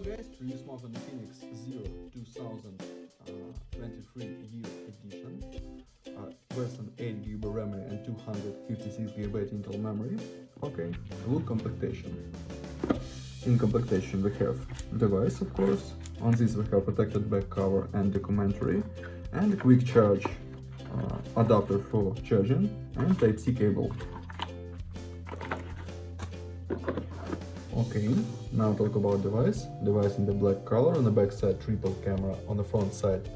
guys, review smartphone Infinix Zero 2023 year edition. Version 8GB RAM and 256GB internal memory. Okay, good compactation. In compactation we have device, of course. On this we have protected back cover and documentary, and a quick charge adapter for charging, and Type-C cable. Okay, now talk about device. Device in the black color. On the back side triple camera, on the front side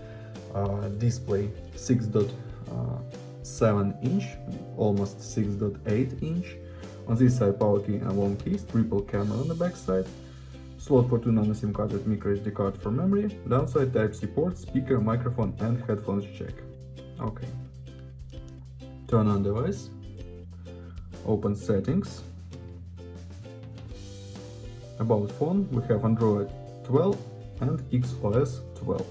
display 6.7 inch, almost 6.8 inch. On this side power key and long keys, triple camera on the back side. Slot for 2 nano SIM card with micro SD card for memory. Downside Type-C port, speaker, microphone and headphones jack. Okay. Turn on device. Open settings. About phone, we have Android 12 and XOS 12.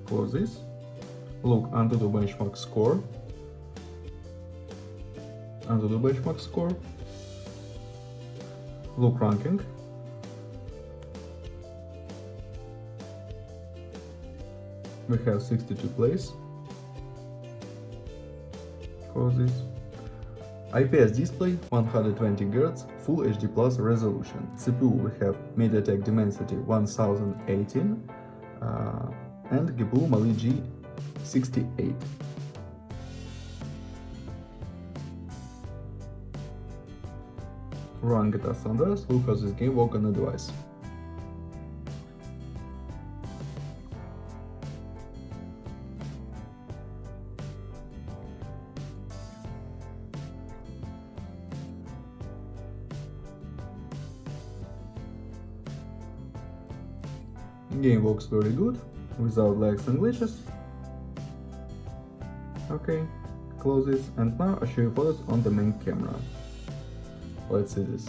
Close this. Look under the benchmark score. Under the benchmark score. Look ranking. We have 62 place. Close this. IPS display, 120 Hz, Full HD Plus resolution. CPU we have MediaTek Dimensity 1018 and GPU Mali G68. Run GTA San Andreas, look how this game works on the device. Game works very good, without lags and glitches. Okay, close this, and now I show you photos on the main camera. Let's see this.